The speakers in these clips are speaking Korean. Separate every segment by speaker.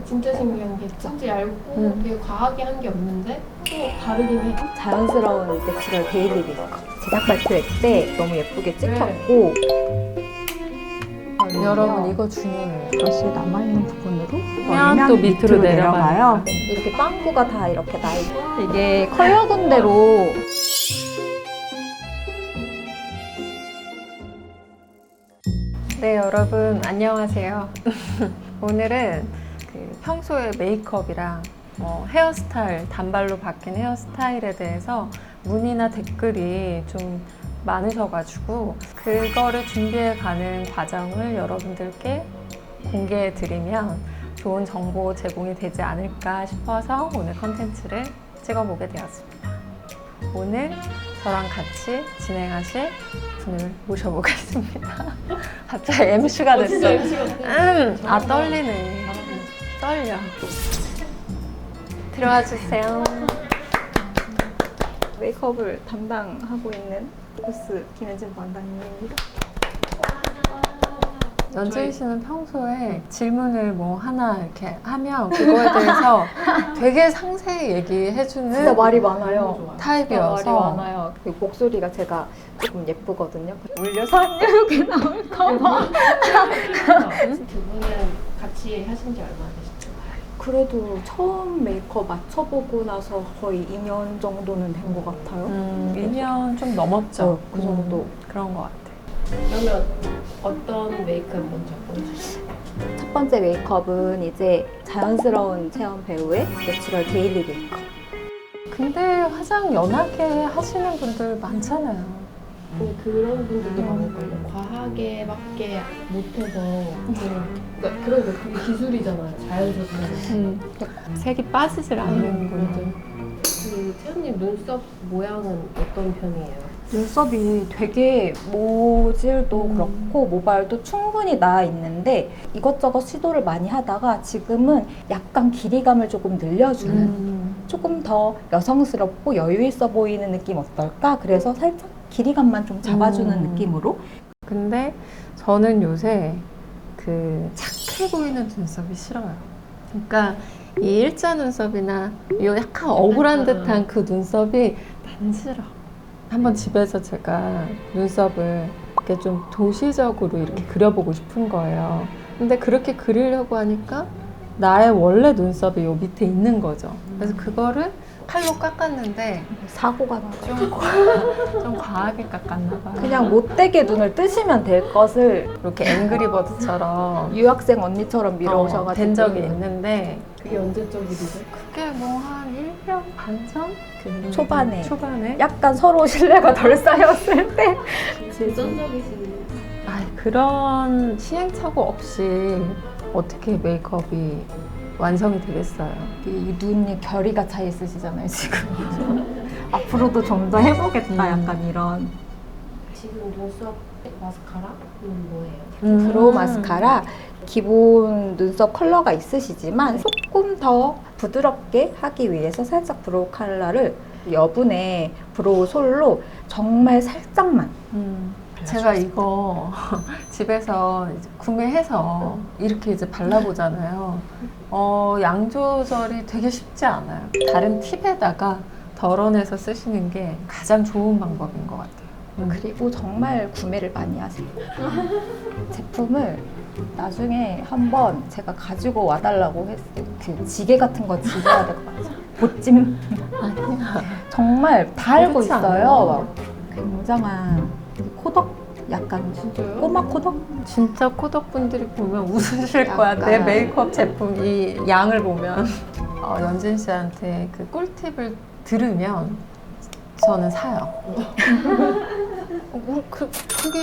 Speaker 1: 진짜 신기한 게 진짜 얇고 되게 과하게 한 게 없는데 또 다르긴 해.
Speaker 2: 자연스러운 내추럴 데일리 메이크업. 제작 발표회 때 너무 예쁘게 찍혔고
Speaker 3: 여러분 이거 중요해요.
Speaker 2: 브러쉬 남아있는 부분으로
Speaker 3: 그냥 또 밑으로 내려가요.
Speaker 2: 이렇게 빵꾸가 다 이렇게 나 있고 이게 컬러 군대로
Speaker 3: 네, 여러분 안녕하세요. 오늘은 그 평소에 메이크업이랑 헤어스타일, 단발로 바뀐 헤어스타일에 대해서 문의나 댓글이 좀 많으셔가지고 그거를 준비해가는 과정을 여러분들께 공개해드리면 좋은 정보 제공이 되지 않을까 싶어서 오늘 컨텐츠를 찍어보게 되었습니다. 오늘 저랑 같이 진행하실 분을 모셔보겠습니다. 갑자기 MC가
Speaker 1: 진짜
Speaker 3: 됐어.
Speaker 1: MC 같아.
Speaker 3: 아, 떨리네. 떨려. 들어와 주세요.
Speaker 2: 메이크업을 담당하고 있는 보스 김현진 반장님입니다.
Speaker 3: 연재희 씨는 평소에 질문을 뭐 하나 이렇게 하면 그거에 대해서 되게 상세히 얘기해주는
Speaker 2: 진짜 말이 많아요.
Speaker 3: 타입이어서
Speaker 2: 진짜 말이 많아요. 그리고 목소리가 제가 조금 예쁘거든요. 울려서 안 이렇게 나올까봐.
Speaker 1: 두 분은 같이 하신 지 얼마나 되셨죠?
Speaker 2: 그래도 처음 메이크업 맞춰보고 나서 거의 2년 정도는 된 것 같아요.
Speaker 3: 2년 좀 넘었죠.
Speaker 2: 그 정도.
Speaker 3: 그런 것 같아요.
Speaker 1: 그러면 어떤 메이크업 먼저 보여주세요?
Speaker 2: 첫 번째 메이크업은 이제 자연스러운 체형 배우의 내추럴 데일리 메이크업.
Speaker 3: 근데 화장 연하게 하시는 분들 많잖아요.
Speaker 1: 그런 분들도 많을걸요. 과하게밖에 못해서 그러니까 그런 거 그게 기술이잖아요. 자연스럽게.
Speaker 3: 색이 빠지질 않는 분들.
Speaker 1: 그 채연님 눈썹 모양은 어떤 편이에요?
Speaker 2: 눈썹이 되게 모질도 그렇고 모발도 충분히 나 있는데 이것저것 시도를 많이 하다가 지금은 약간 길이감을 조금 늘려주는 조금 더 여성스럽고 여유 있어 보이는 느낌 어떨까? 그래서 살짝 길이감만 좀 잡아주는 느낌으로.
Speaker 3: 근데 저는 요새 그 착해 보이는 눈썹이 싫어요. 그러니까 이 일자 눈썹이나 이 약간 억울한 듯한 그 눈썹이 난 싫어. 한번 집에서 제가 눈썹을 이렇게 좀 도시적으로 이렇게 그려보고 싶은 거예요. 근데 그렇게 그리려고 하니까 나의 원래 눈썹이 요 밑에 있는 거죠. 그래서 그거를 칼로 깎았는데
Speaker 2: 사고가 나요.
Speaker 3: 좀 과하게 깎았나 봐요.
Speaker 2: 그냥 못되게 눈을 뜨시면 될 것을
Speaker 3: 이렇게 앵그리버드처럼
Speaker 2: 유학생 언니처럼 밀어오셔가지고
Speaker 3: 된 적이 있는데
Speaker 1: 그게 언제적 일이죠?
Speaker 3: 그게 뭐 한 1년 반 전? 그 초반에?
Speaker 2: 약간 서로 신뢰가 덜 쌓였을 때
Speaker 1: 도전적이시네요.
Speaker 3: 그런 시행착오 없이 어떻게 메이크업이 완성이 되겠어요.
Speaker 2: 이 눈이 결이가 차 있으시잖아요 지금. 앞으로도 좀 더 해보겠다 약간 이런.
Speaker 1: 지금 눈썹 마스카라는 뭐예요?
Speaker 2: 브로우 마스카라 기본 눈썹 컬러가 있으시지만 조금 더 부드럽게 하기 위해서 살짝 브로우 컬러를 여분의 브로우 솔로 정말 살짝만
Speaker 3: 제가 이거 집에서 이제 구매해서 이렇게 이제 발라보잖아요. 양 조절이 되게 쉽지 않아요. 다른 팁에다가 덜어내서 쓰시는 게 가장 좋은 방법인 것 같아요.
Speaker 2: 그리고 정말 구매를 많이 하세요. 제품을 나중에 한번 제가 가지고 와달라고 했어요. 그 지게 같은 거 지겨야 될 것 같아요. 보찜.
Speaker 3: 아니야.
Speaker 2: 정말 다 알고
Speaker 3: 그렇지
Speaker 2: 있어요.
Speaker 3: 않아요.
Speaker 2: 막 굉장한 코덕 약간
Speaker 1: 진짜요?
Speaker 2: 꼬마 코덕?
Speaker 3: 진짜 코덕분들이 보면 웃으실 거야.
Speaker 2: 약간.
Speaker 3: 내 메이크업 제품 이 양을 보면. 연진 씨한테 그 꿀팁을 들으면 저는 사요. 그게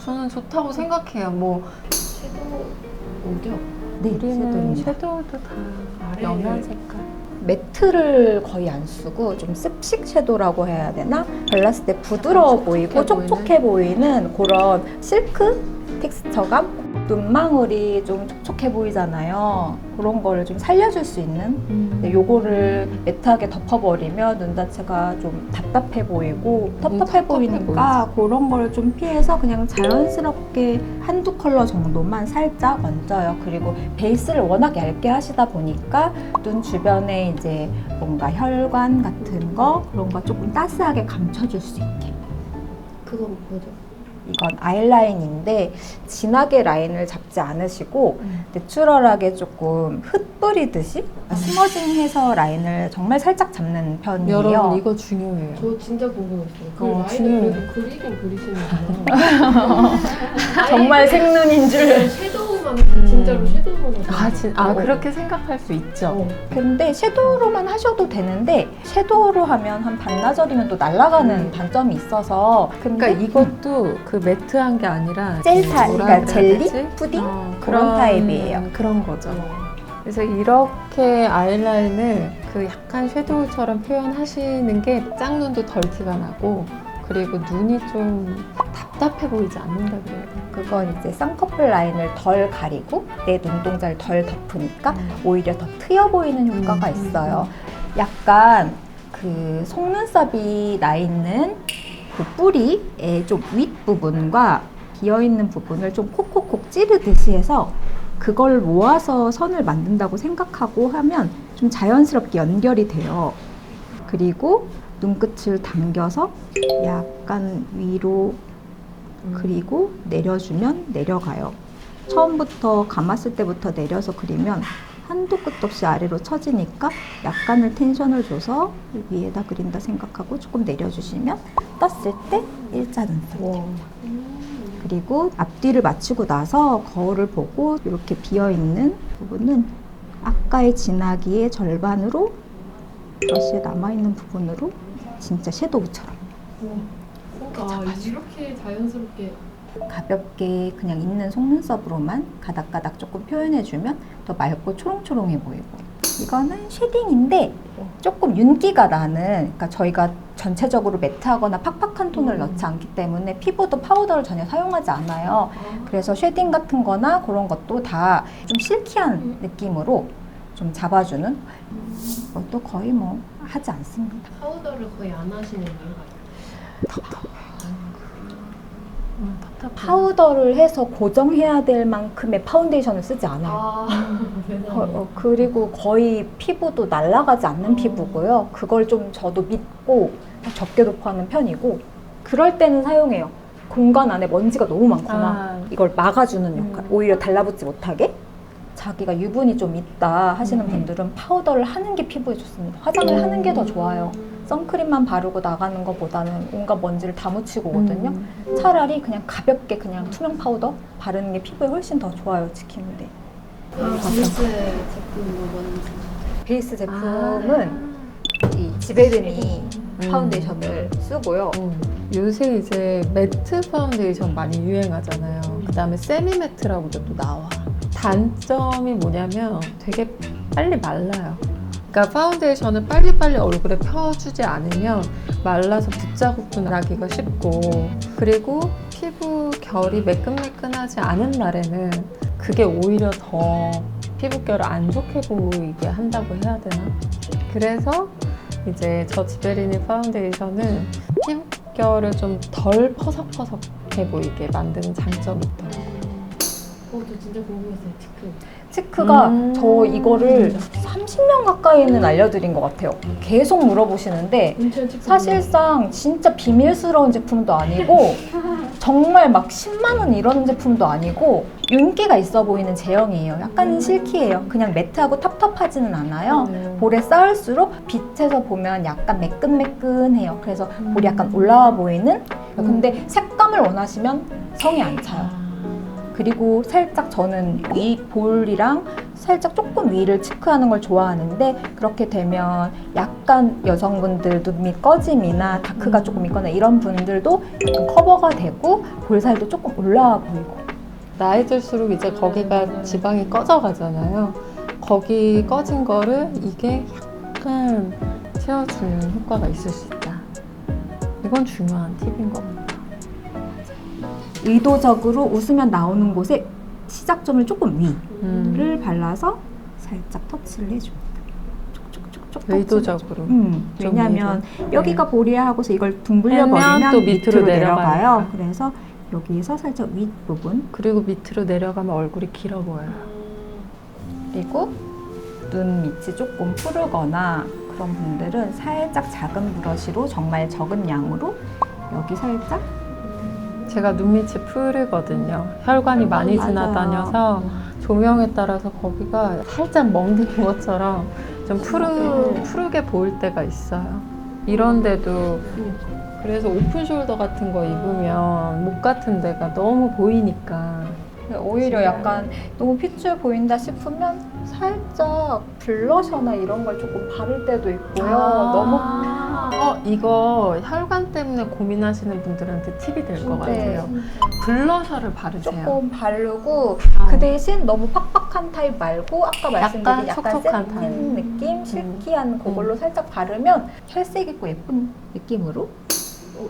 Speaker 3: 저는 좋다고 생각해요. 뭐
Speaker 1: 섀도우죠?
Speaker 2: 네,
Speaker 3: 우리는
Speaker 2: 섀도우입니다.
Speaker 3: 섀도우도 다
Speaker 1: 아래를-
Speaker 3: 연한 색깔.
Speaker 2: 매트를 거의 안 쓰고 좀 습식 섀도우라고 해야 되나? 발랐을 때 부드러워 보이고
Speaker 3: 촉촉해
Speaker 2: 촉촉해 보이는 그런 실크 텍스처감? 눈망울이 좀 촉촉해 보이잖아요. 그런 거를 좀 살려줄 수 있는 근데 요거를 매트하게 덮어버리면 눈 자체가 좀 답답해 보이고 텁텁해
Speaker 3: 텁텁해
Speaker 2: 보이니까 그런 걸 좀 피해서 그냥 자연스럽게 한두 컬러 정도만 살짝 얹어요. 그리고 베이스를 워낙 얇게 하시다 보니까 눈 주변에 이제 뭔가 혈관 같은 거 그런 거 조금 따스하게 감춰줄 수 있게.
Speaker 1: 그건 뭐죠?
Speaker 2: 이건 아이라인인데 진하게 라인을 잡지 않으시고 내추럴하게 조금 흩뿌리듯이 스머징해서 라인을 정말 살짝 잡는 편이에요.
Speaker 3: 여러분 이거 중요해요.
Speaker 1: 저 진짜 궁금했어요. 그 라인을
Speaker 3: 중요해요.
Speaker 1: 그래도 그리긴 그리시는구나.
Speaker 2: 정말 생눈인 줄.
Speaker 1: 섀도우만 진짜로 섀도우만
Speaker 3: 그렇게 생각할 수 있죠.
Speaker 2: 근데 섀도우로만 하셔도 되는데 섀도우로 하면 한 반나절이면 또 날아가는 단점이 있어서
Speaker 3: 그러니까 이것도 그 매트한 게 아니라
Speaker 2: 젤
Speaker 3: 뭐라
Speaker 2: 그러니까
Speaker 3: 그래야
Speaker 2: 젤리?
Speaker 3: 되지?
Speaker 2: 푸딩? 그런 타입이에요.
Speaker 3: 그런 거죠. 그래서 이렇게 아이라인을 그 약간 섀도우처럼 표현하시는 게 짝눈도 덜 티가 나고 그리고 눈이 좀 답답해 보이지 않는다 그래요.
Speaker 2: 그건 이제 쌍꺼풀 라인을 덜 가리고 내 눈동자를 덜 덮으니까 오히려 더 트여 보이는 효과가 있어요. 약간 그 속눈썹이 나 있는 그 뿌리의 좀 윗부분과 비어있는 부분을 좀 콕콕콕 찌르듯이 해서 그걸 모아서 선을 만든다고 생각하고 하면 좀 자연스럽게 연결이 돼요. 그리고 눈끝을 당겨서 약간 위로 그리고 내려주면 내려가요. 처음부터 감았을 때부터 내려서 그리면 한도 끝도 없이 아래로 처지니까 약간의 텐션을 줘서 위에다 그린다 생각하고 조금 내려주시면 떴을 때 일자 눈썹. 그리고 앞뒤를 맞추고 나서 거울을 보고 이렇게 비어있는 부분은 아까의 진하기의 절반으로 브러쉬에 남아있는 부분으로 진짜 섀도우처럼
Speaker 1: 이렇게 자연스럽게
Speaker 2: 가볍게 그냥 있는 속눈썹으로만 가닥가닥 조금 표현해주면 더 맑고 초롱초롱해 보이고 이거는 쉐딩인데 조금 윤기가 나는 그러니까 저희가 전체적으로 매트하거나 팍팍한 톤을 넣지 않기 때문에 피부도 파우더를 전혀 사용하지 않아요. 그래서 쉐딩 같은 거나 그런 것도 다 좀 실키한 느낌으로 좀 잡아주는 것도 거의 뭐 하지 않습니다.
Speaker 1: 파우더를 거의 안 하시는 이유가
Speaker 2: 파우더를 해서 고정해야 될 만큼의 파운데이션을 쓰지 않아요. 그리고 거의 피부도 날아가지 않는 피부고요. 그걸 좀 저도 믿고 적게 도포하는 편이고 그럴 때는 사용해요. 공간 안에 먼지가 너무 많거나 이걸 막아주는 역할, 오히려 달라붙지 못하게. 자기가 유분이 좀 있다 하시는 분들은 파우더를 하는 게 피부에 좋습니다. 화장을 하는 게 더 좋아요. 선크림만 바르고 나가는 것보다는 온갖 먼지를 다 묻히고 오거든요. 차라리 그냥 가볍게 그냥 투명 파우더 바르는 게 피부에 훨씬 더 좋아요, 지키는데.
Speaker 1: 베이스 제품은 뭔지
Speaker 2: 베이스 제품은 이 지베르니 파운데이션을 쓰고요.
Speaker 3: 요새 이제 매트 파운데이션 많이 유행하잖아요. 그 다음에 세미 매트라고도 또 나와. 단점이 뭐냐면 되게 빨리 말라요. 그러니까 파운데이션을 빨리빨리 얼굴에 펴주지 않으면 말라서 붓자국도 나기가 쉽고 그리고 피부 결이 매끈매끈하지 않은 날에는 그게 오히려 더 피부결을 안 좋게 보이게 한다고 해야 되나? 그래서 이제 저 지베리니 파운데이션은 피부결을 좀 덜 퍼석퍼석해 보이게 만드는 장점이 있더라고요.
Speaker 1: 저 진짜 궁금했어요.
Speaker 2: 치크가 저 이거를 30명 가까이는 알려드린 것 같아요. 계속 물어보시는데 사실상 진짜 비밀스러운 제품도 아니고 정말 막 10만 원 이런 제품도 아니고 윤기가 있어 보이는 제형이에요. 약간 실키해요. 그냥 매트하고 텁텁하지는 않아요. 볼에 쌓을수록 빛에서 보면 약간 매끈매끈해요. 그래서 볼이 약간 올라와 보이는 근데 색감을 원하시면 성이 안 차요. 그리고 살짝 저는 위 볼이랑 살짝 조금 위를 치크하는 걸 좋아하는데 그렇게 되면 약간 여성분들 눈밑 꺼짐이나 다크가 조금 있거나 이런 분들도 약간 커버가 되고 볼살도 조금 올라와 보이고
Speaker 3: 나이 들수록 이제 거기가 지방이 꺼져가잖아요. 거기 꺼진 거를 이게 약간 채워주는 효과가 있을 수 있다. 이건 중요한 팁인 것 같아요.
Speaker 2: 의도적으로 웃으면 나오는 곳에 시작점을 조금 위를 발라서 살짝 터치를 해줍니다. 촉촉촉촉
Speaker 3: 의도적으로.
Speaker 2: 왜냐하면
Speaker 3: 위로.
Speaker 2: 여기가 볼이야 하고서 이걸 둥글려
Speaker 3: 하면
Speaker 2: 버리면
Speaker 3: 또
Speaker 2: 밑으로
Speaker 3: 밑으로
Speaker 2: 내려가요.
Speaker 3: 내려가니까.
Speaker 2: 그래서 여기에서 살짝 윗부분
Speaker 3: 그리고 밑으로 내려가면 얼굴이 길어 보여요.
Speaker 2: 그리고 눈 밑이 조금 푸르거나 그런 분들은 살짝 작은 브러쉬로 정말 적은 양으로 여기 살짝
Speaker 3: 제가 눈밑이 푸르거든요. 혈관이 많이
Speaker 2: 맞아요.
Speaker 3: 지나다녀서 조명에 따라서 거기가 살짝 멍든 것처럼 좀 푸르게 보일 때가 있어요. 이런데도 그래서 오픈 숄더 같은 거 입으면 목 같은 데가 너무 보이니까
Speaker 2: 오히려 약간 너무 핏줄 보인다 싶으면 살짝 블러셔나 이런 걸 조금 바를 때도 있고요. 너무
Speaker 3: 이거 혈관 때문에 고민하시는 분들한테 팁이 될 것
Speaker 2: 네.
Speaker 3: 같아요. 블러셔를 바르세요.
Speaker 2: 조금 바르고 그 대신 너무 팍팍한 타입 말고 아까 말씀드린 약간
Speaker 3: 촉촉한
Speaker 2: 세틴
Speaker 3: 타입.
Speaker 2: 느낌, 실키한 그걸로 살짝 바르면 혈색 있고 예쁜 느낌으로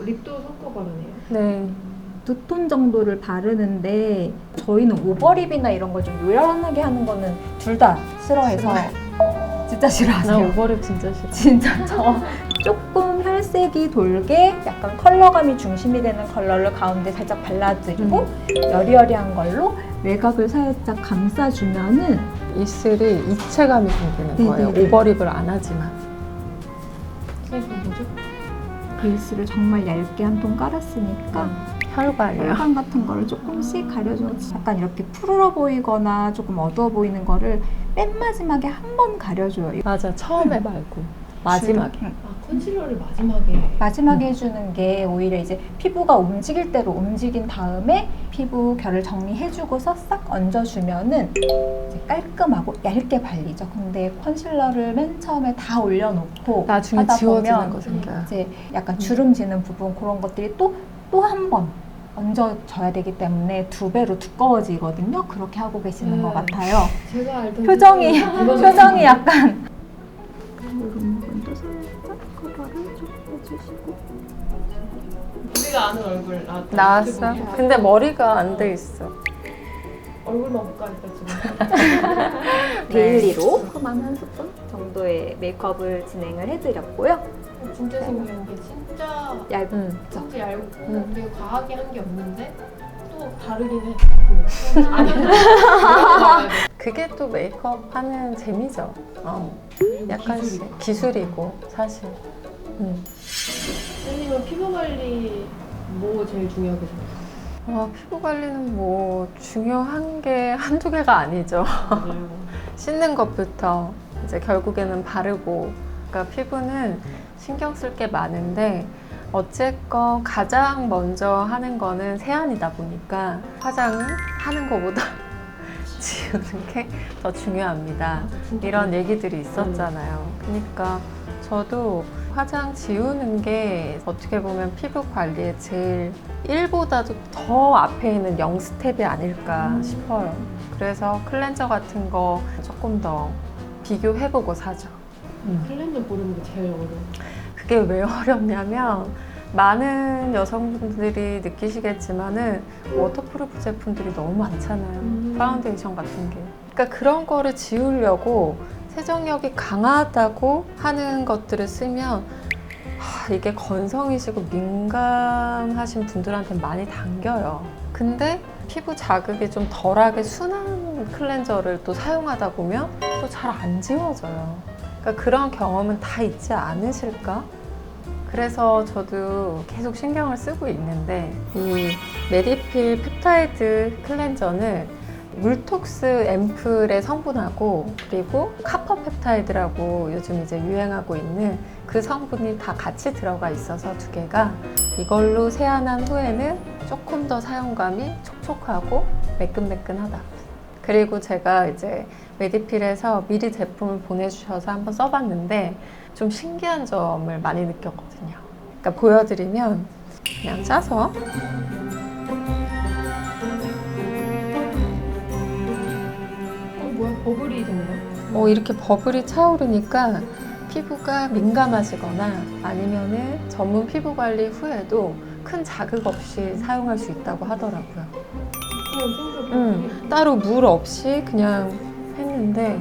Speaker 1: 립도 섞어 바르네요.
Speaker 3: 네.
Speaker 2: 두 톤 정도를 바르는데 저희는 오버립이나 이런 걸 좀 요란하게 하는 거는 둘 다 싫어해서 진짜
Speaker 3: 나
Speaker 2: 싫어하세요.
Speaker 3: 오버립 진짜 싫어.
Speaker 2: 진짜 저 조금 혈색이 돌게 약간 컬러감이 중심이 되는 컬러를 가운데 살짝 발라드리고 여리여리한 걸로 외곽을 살짝 감싸주면은
Speaker 3: 입술이 입체감이 생기는
Speaker 2: 네네네.
Speaker 3: 거예요. 오버립을 안 하지만.
Speaker 1: 선생님 뭐죠?
Speaker 2: 베이스를 정말 얇게 한 톤 깔았으니까
Speaker 3: 혈관이요.
Speaker 2: 혈관 같은 거를 조금씩 가려주는 약간 이렇게 푸르러 보이거나 조금 어두워 보이는 거를 맨 마지막에 한 번 가려줘요.
Speaker 3: 맞아. 처음에 말고 마지막에.
Speaker 1: 아, 컨실러를 마지막에.
Speaker 2: 마지막에 해주는 게 오히려 이제 피부가 움직일 대로 움직인 다음에 피부 결을 정리해주고서 싹 얹어주면은 이제 깔끔하고 얇게 발리죠. 근데 컨실러를 맨 처음에 다 올려놓고
Speaker 3: 나중에
Speaker 2: 하다
Speaker 3: 지워지는
Speaker 2: 보면
Speaker 3: 거 생겨요.
Speaker 2: 이제 약간 주름 지는 부분 그런 것들이 또 한 번 얹어져야 되기 때문에 2배로 두꺼워지거든요. 그렇게 하고 계시는 것 같아요.
Speaker 1: 제가 알던
Speaker 2: 표정이 약간 이런 부분도 살짝 커버를 좀 해주시고
Speaker 1: 우리가 아는 얼굴
Speaker 3: 나왔어? 근데 머리가 안 돼 있어.
Speaker 1: 얼굴만 볼까 했다 지금.
Speaker 2: 데일리로 그만 한 스푼 정도의 메이크업을 진행을 해드렸고요.
Speaker 1: 진짜 신기한 게 진짜
Speaker 2: 얇은
Speaker 1: 진짜 얇고
Speaker 3: 음.
Speaker 1: 되게 과하게 한 게 없는데 또 다르긴 해. 아니.
Speaker 3: 그게 또 메이크업 하는 재미죠. 약간씩 기술이고 사실.
Speaker 1: 선생님은 피부 관리 뭐 제일 중요하게 생각해요?
Speaker 3: 피부 관리는 뭐 중요한 게 한두 개가 아니죠. 씻는 것부터 이제 결국에는 바르고, 그러니까 피부는 신경 쓸 게 많은데 어쨌건 가장 먼저 하는 거는 세안이다 보니까 화장은 하는 것보다 지우는 게 더 중요합니다. 이런 얘기들이 있었잖아요. 그러니까 저도 화장 지우는 게 어떻게 보면 피부 관리에 제일 1보다도 더 앞에 있는 0스텝이 아닐까 싶어요. 그래서 클렌저 같은 거 조금 더 비교해보고 사죠.
Speaker 1: 클렌저 고르는 게 제일 어려워.
Speaker 3: 그게 왜 어렵냐면 많은 여성분들이 느끼시겠지만은 워터프루프 제품들이 너무 많잖아요. 파운데이션 같은 게. 그러니까 그런 거를 지우려고 세정력이 강하다고 하는 것들을 쓰면 이게 건성이시고 민감하신 분들한테 많이 당겨요. 근데 피부 자극이 좀 덜하게 순한 클렌저를 또 사용하다 보면 또 잘 안 지워져요. 그러니까 그런 경험은 다 있지 않으실까? 그래서 저도 계속 신경을 쓰고 있는데 이 메디필 펩타이드 클렌저는 물톡스 앰플의 성분하고 그리고 카퍼 펩타이드라고 요즘 이제 유행하고 있는 그 성분이 다 같이 들어가 있어서 두 개가 이걸로 세안한 후에는 조금 더 사용감이 촉촉하고 매끈매끈하다. 그리고 제가 이제 메디필에서 미리 제품을 보내주셔서 한번 써봤는데 좀 신기한 점을 많이 느꼈거든요. 그러니까 보여드리면 그냥 짜서
Speaker 1: 뭐야? 버블이 된다.
Speaker 3: 이렇게 버블이 차오르니까 피부가 민감하시거나 아니면은 전문 피부 관리 후에도 큰 자극 없이 사용할 수 있다고 하더라고요.
Speaker 1: 생겨.
Speaker 3: 따로 물 없이 그냥 했는데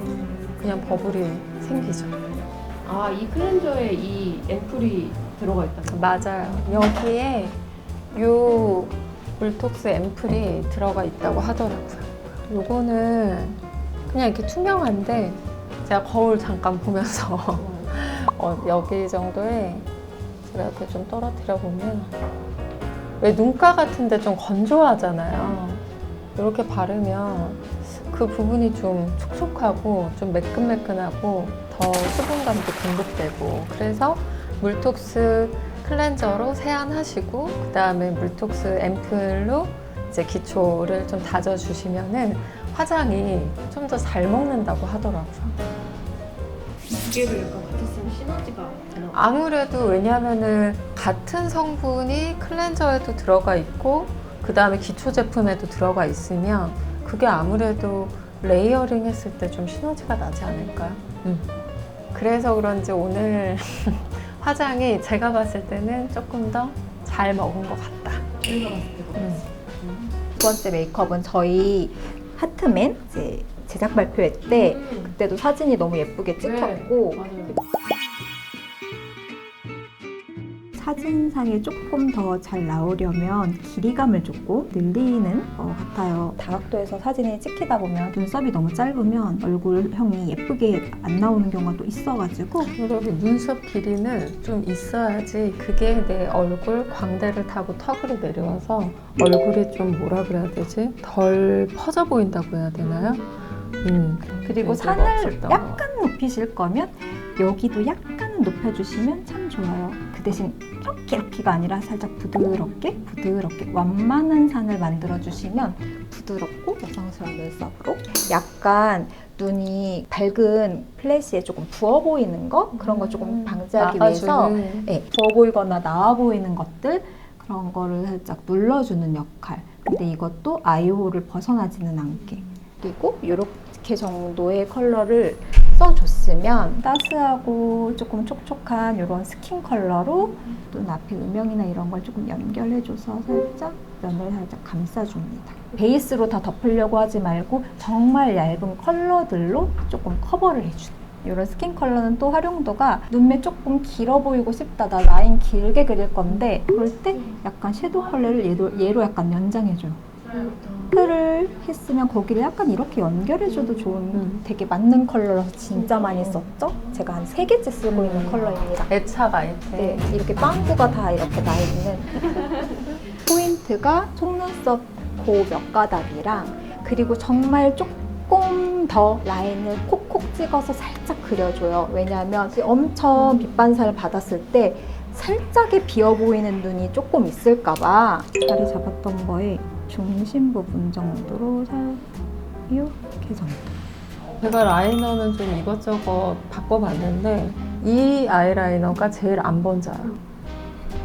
Speaker 3: 그냥 버블이 생기죠.
Speaker 1: 아, 이 클렌저에 이 앰플이 들어가 있다.
Speaker 3: 맞아요. 여기에 요 물톡스 앰플이 들어가 있다고 하더라고요. 요거는 그냥 이렇게 투명한데 제가 거울 잠깐 보면서 여기 정도에 제가 이렇게 좀 떨어뜨려 보면 왜 눈가 같은데 좀 건조하잖아요. 이렇게 바르면 그 부분이 좀 촉촉하고 좀 매끈매끈하고 더 수분감도 공급되고 그래서 물톡스 클렌저로 세안하시고 그 다음에 물톡스 앰플로 이제 기초를 좀 다져주시면은 화장이 좀 더 잘 먹는다고 하더라고요.
Speaker 1: 두 개를 약간 같이 쓰면 시너지가 되나?
Speaker 3: 아무래도 왜냐면은 같은 성분이 클렌저에도 들어가 있고 그 다음에 기초 제품에도 들어가 있으면 그게 아무래도 레이어링 했을 때 좀 시너지가 나지 않을까요? 그래서 그런지 오늘 화장이 제가 봤을 때는 조금 더 잘 먹은 것 같다.
Speaker 1: 저희가 봤을 때
Speaker 2: 두 번째 메이크업은 저희 하트맨 이제 제작 발표회 때 그때도 사진이 너무 예쁘게 찍혔고
Speaker 1: 맞아요.
Speaker 2: 사진상에 조금 더 잘 나오려면 길이감을 조금 늘리는 것 같아요. 다각도에서 사진이 찍히다 보면 눈썹이 너무 짧으면 얼굴형이 예쁘게 안 나오는 경우가 또 있어가지고
Speaker 3: 여러분 눈썹 길이는 좀 있어야지 그게 내 얼굴 광대를 타고 턱으로 내려와서 얼굴이 좀 뭐라 그래야 되지? 덜 퍼져 보인다고 해야 되나요?
Speaker 2: 그리고
Speaker 3: 얘기가
Speaker 2: 산을
Speaker 3: 없었던 것
Speaker 2: 약간 높이실 거면 여기도 약간은 높여주시면 참 좋아요. 그 대신 이렇게가 아니라 살짝 부드럽게 완만한 산을 만들어주시면 부드럽고 여성스러운 눈썹으로 약간 눈이 밝은 플래시에 조금 부어 보이는 거 그런 거 조금 방지하기 위해서 네, 부어 보이거나 나와 보이는 것들 그런 거를 살짝 눌러주는 역할. 근데 이것도 아이홀을 벗어나지는 않게. 그리고 이렇게 정도의 컬러를 써줬으면 따스하고 조금 촉촉한 이런 스킨 컬러로 눈앞에 음영이나 이런 걸 조금 연결해줘서 살짝 면을 살짝 감싸줍니다. 베이스로 다 덮으려고 하지 말고 정말 얇은 컬러들로 조금 커버를 해주는 이런 스킨 컬러는 또 활용도가 눈매 조금 길어 보이고 싶다, 나 라인 길게 그릴 건데 그럴 때 약간 섀도우 컬러를 얘로 약간 연장해줘요. 틀을 했으면 거기를 약간 이렇게 연결해줘도 좋은 되게 맞는 컬러라서 진짜 많이 썼죠? 제가 한 3개째 쓰고 있는 컬러입니다.
Speaker 3: 애착 아이템.
Speaker 2: 네, 이렇게 빵꾸가 다 이렇게 나 있는 포인트가 속눈썹 그 몇 가닥이랑 그리고 정말 조금 더 라인을 콕콕 찍어서 살짝 그려줘요. 왜냐하면 엄청 빛반사를 받았을 때 살짝의 비어 보이는 눈이 조금 있을까봐 자리 잡았던 거에 중심 부분 정도로 이렇게 정도.
Speaker 3: 제가 라이너는 좀 이것저것 바꿔봤는데 이 아이라이너가 제일 안 번져요.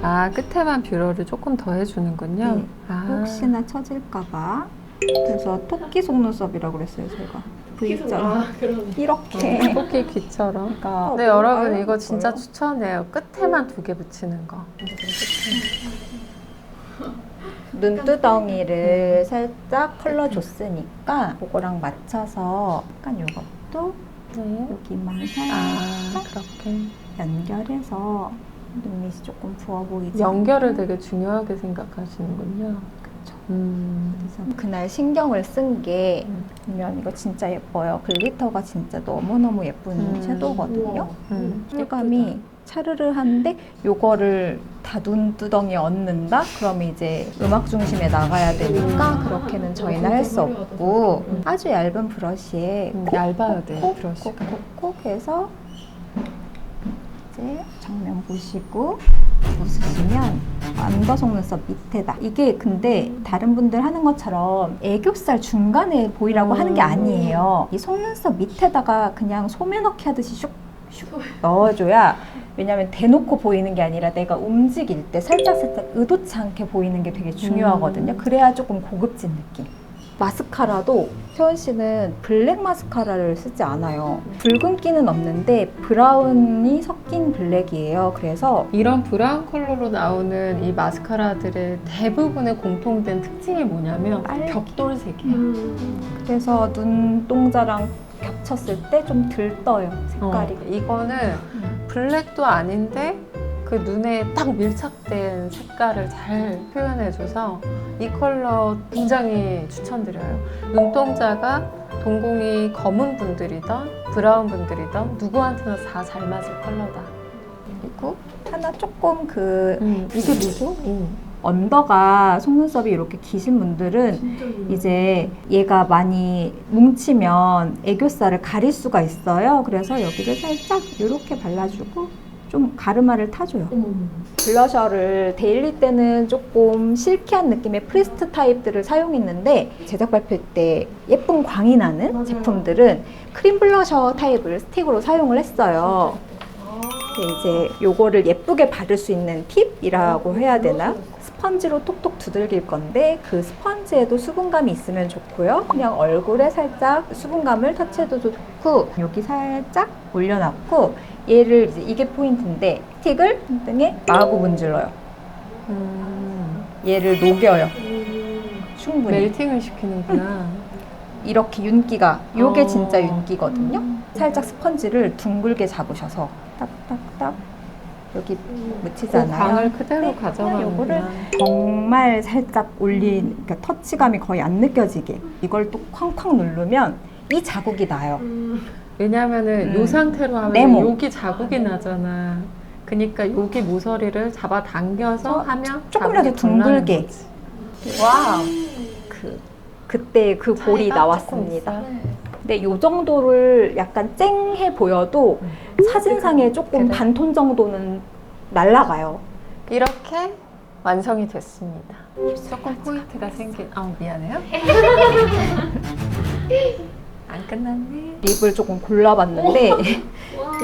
Speaker 3: 아, 끝에만 뷰러를 조금 더 해주는군요.
Speaker 2: 네, 혹시나 처질까봐. 그래서 토끼 속눈썹이라고 그랬어요, 제가. V자로.
Speaker 1: 그러네.
Speaker 2: 이렇게.
Speaker 3: 토끼 귀처럼.
Speaker 2: 그러니까
Speaker 3: 네, 여러분 이거
Speaker 2: 알아볼
Speaker 3: 진짜
Speaker 2: 거예요.
Speaker 3: 추천해요. 끝에만 2개 붙이는 거.
Speaker 2: 눈두덩이를 살짝 컬러 줬으니까 그거랑 맞춰서 약간 이것도
Speaker 3: 네.
Speaker 2: 여기만
Speaker 3: 아,
Speaker 2: 살짝
Speaker 3: 그렇게.
Speaker 2: 연결해서 눈밑이 조금 부어 보이지
Speaker 3: 연결을 되게 중요하게 생각하시는군요.
Speaker 2: 그쵸.
Speaker 3: 음.
Speaker 2: 그날 신경을 쓴 게 보면 이거 진짜 예뻐요. 글리터가 진짜 너무너무 예쁜 섀도우거든요. 실감이 차르르한데 요거를 다 눈두덩이에 얹는다? 그러면 이제 음악 중심에 나가야 되니까 그렇게는 저희는 할 수 없고 아주 얇은 브러쉬에
Speaker 3: 얇아야 돼요,
Speaker 2: 콕,
Speaker 3: 브러쉬가.
Speaker 2: 콕 해서 이제 정면 보시고 웃으시면 안과 속눈썹 밑에다. 이게 근데 다른 분들 하는 것처럼 애교살 중간에 보이라고 하는 게 아니에요. 이 속눈썹 밑에다가 그냥 소매 넣기 하듯이 슉슉 넣어줘야, 왜냐면 대놓고 보이는 게 아니라 내가 움직일 때 살짝 의도치 않게 보이는 게 되게 중요하거든요. 그래야 조금 고급진 느낌. 마스카라도 세원 씨는 블랙 마스카라를 쓰지 않아요. 붉은기는 없는데 브라운이 섞인 블랙이에요. 그래서
Speaker 3: 이런 브라운 컬러로 나오는 이 마스카라들의 대부분의 공통된 특징이 뭐냐면
Speaker 2: 빨개.
Speaker 3: 벽돌색이야.
Speaker 2: 그래서 눈동자랑 겹쳤을 때 좀 들떠요. 색깔이.
Speaker 3: 이거는 블랙도 아닌데 그 눈에 딱 밀착된 색깔을 잘 표현해줘서 이 컬러 굉장히 추천드려요. 눈동자가 동공이 검은 분들이던 브라운 분들이던 누구한테나 다 잘 맞을 컬러다.
Speaker 2: 그리고 하나 조금
Speaker 3: 이게 뭐죠?
Speaker 2: 언더가 속눈썹이 이렇게 기신 분들은 이제 얘가 많이 뭉치면 애교살을 가릴 수가 있어요. 그래서 여기를 살짝 이렇게 발라주고 좀 가르마를 타줘요. 블러셔를 데일리 때는 조금 실키한 느낌의 프리스트 타입들을 사용했는데 제작 발표 때 예쁜 광이 나는
Speaker 1: 맞아요.
Speaker 2: 제품들은 크림 블러셔 타입을 스틱으로 사용을 했어요. 근데 이제 요거를 예쁘게 바를 수 있는 팁이라고 해야 되나? 스펀지로 톡톡 두들길 건데 그 스펀지에도 수분감이 있으면 좋고요. 그냥 얼굴에 살짝 수분감을 터치해도 좋고 여기 살짝 올려놨고 얘를 이제 이게 포인트인데 스틱을 손등에 마구 문질러요. 얘를 녹여요. 충분히.
Speaker 3: 멜팅을 시키는구나.
Speaker 2: 이렇게 윤기가 요게
Speaker 3: 어.
Speaker 2: 진짜 윤기거든요. 살짝 스펀지를 둥글게 잡으셔서 딱딱딱 여기
Speaker 3: 그
Speaker 2: 묻히잖아요.
Speaker 3: 광을 그대로
Speaker 2: 네,
Speaker 3: 가져가는구나.
Speaker 2: 요거를 정말 살짝 올린, 그러니까 터치감이 거의 안 느껴지게 이걸 또 쾅쾅 누르면 이 자국이 나요.
Speaker 3: 왜냐면은 요 상태로 하면
Speaker 2: 네모.
Speaker 3: 여기 자국이 나잖아. 그러니까 여기 모서리를 잡아 당겨서 하면
Speaker 2: 조금이라도
Speaker 3: 자국이 덜 나는
Speaker 2: 둥글게.
Speaker 3: 거지.
Speaker 2: 와우. 그때 그 볼이
Speaker 3: 차이가
Speaker 2: 나왔습니다.
Speaker 3: 조금 있어요.
Speaker 2: 근데 요 정도를 약간 쨍해 보여도 사진상에 조금
Speaker 3: 그래.
Speaker 2: 반톤 정도는 날아가요.
Speaker 3: 이렇게 완성이 됐습니다. 조금 포인트가 생긴. 미안해요. 안 끝났네.
Speaker 2: 립을 조금 골라봤는데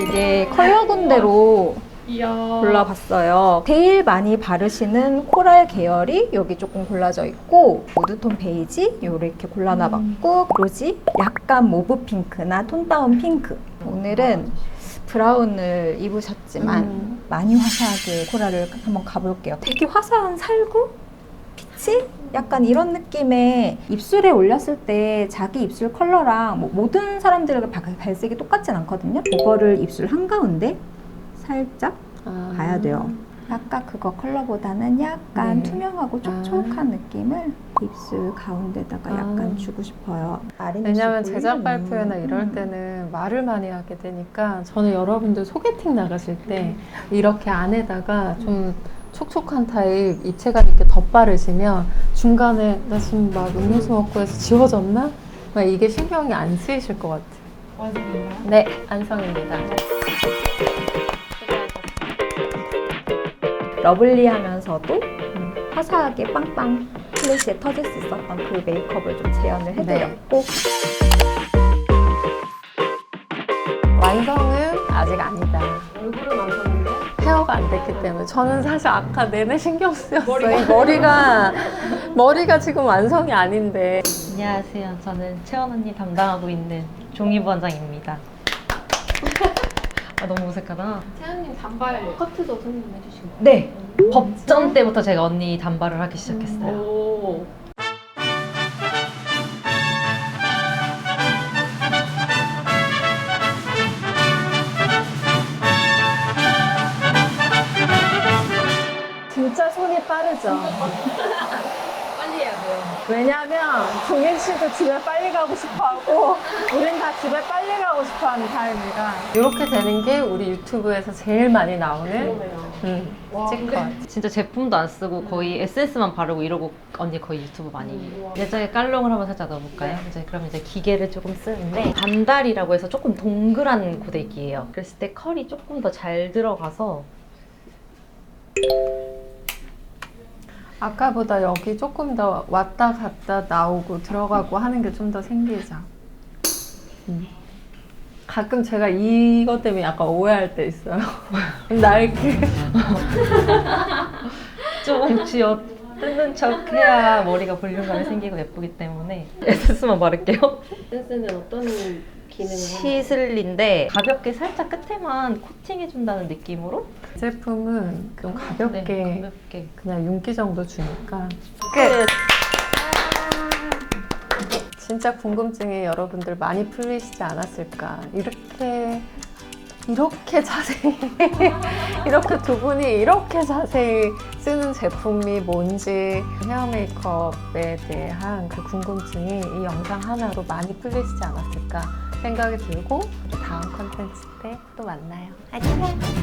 Speaker 2: 이게 컬러 군대로
Speaker 1: 이야.
Speaker 2: 골라봤어요. 제일 많이 바르시는 코랄 계열이 여기 조금 골라져 있고 무드톤 베이지 이렇게 골라놔봤고 로지 약간 모브 핑크나 톤 다운 핑크. 오늘은 브라운을 입으셨지만 많이 화사하게 코랄을 한번 가볼게요. 되게 화사한 살구? 피치? 약간 이런 느낌의 입술에 올렸을 때 자기 입술 컬러랑 뭐 모든 사람들의 발색이 똑같진 않거든요. 이거를 입술 한가운데 살짝 봐야 돼요. 아까 그거 컬러보다는 약간
Speaker 3: 네.
Speaker 2: 투명하고 촉촉한 느낌을 입술 가운데다가 약간 주고 싶어요.
Speaker 3: 왜냐면 제작 발표회나 이럴 때는 말을 많이 하게 되니까 저는 여러분들 소개팅 나가실 때 이렇게 안에다가 좀 촉촉한 타입 입체감 있게 덧바르시면 중간에 나 지금 막 음료수 먹고 해서 지워졌나? 막 이게 신경이 안 쓰이실 것 같아요.
Speaker 1: 완성인가요?
Speaker 3: 네, 완성입니다.
Speaker 2: 러블리하면서도 화사하게 빵빵 플래시에 터질 수 있었던 그 메이크업을 좀 재현을 해드렸고
Speaker 3: 완성은 아직 아니다.
Speaker 1: 얼굴은 완성인데
Speaker 3: 헤어가 안 됐기 때문에 저는 사실 아까 내내 신경 쓰였어요.
Speaker 1: 머리가.
Speaker 3: 머리가 지금 완성이 아닌데.
Speaker 4: 안녕하세요. 저는 채원 언니 담당하고 있는 종이 원장입니다. 너무 어색하다.
Speaker 1: 채연님 단발 커트도 선생님 해주신 거예요?
Speaker 4: 네, 법전 때부터 제가 언니 단발을 하기 시작했어요.
Speaker 1: 오.
Speaker 3: 진짜 손이 빠르죠.
Speaker 1: 빨리 해야 돼요.
Speaker 3: 왜냐면 종일 씨도 집에 빨리 가고 싶어하고 우린 다 집에 빨리 가고 싶어하는 타입이라 이렇게 되는 게 우리 유튜브에서 제일 많이 나오는
Speaker 1: 그러네요. 와,
Speaker 3: 찍컷.
Speaker 4: 진짜 제품도 안 쓰고 거의 에센스만 바르고 이러고 언니 거의 유튜브 많이 예전에 깔롱을 한번 살짝 넣어볼까요? 이제 그럼 이제 기계를 조금 쓰는데 반달이라고 해서 조금 동그란 고데기예요. 그랬을 때 컬이 조금 더 잘 들어가서
Speaker 3: 아까보다 여기 조금 더 왔다 갔다 나오고 들어가고 하는 게 좀 더 생기죠. 가끔 제가 이것 때문에 약간 오해할 때 있어요. 나 이렇게
Speaker 4: 좀 쥐어 뜯는 척 해야 머리가 볼륨감이 생기고 예쁘기 때문에 에센스만 바를게요.
Speaker 1: 에센스는 어떤 기능을
Speaker 4: 시슬린데 가볍게 살짝 끝에만 코팅해준다는 느낌으로
Speaker 3: 제품은 좀 가볍게
Speaker 4: 네, 가볍게
Speaker 3: 그냥 윤기 정도 주니까
Speaker 4: 끝!
Speaker 3: 진짜 궁금증이 여러분들 많이 풀리시지 않았을까. 이렇게 자세히 이렇게 두 분이 이렇게 자세히 쓰는 제품이 뭔지 헤어 메이크업에 대한 그 궁금증이 이 영상 하나로 많이 풀리시지 않았을까 생각이 들고 다음 컨텐츠 때 또 만나요. 안녕.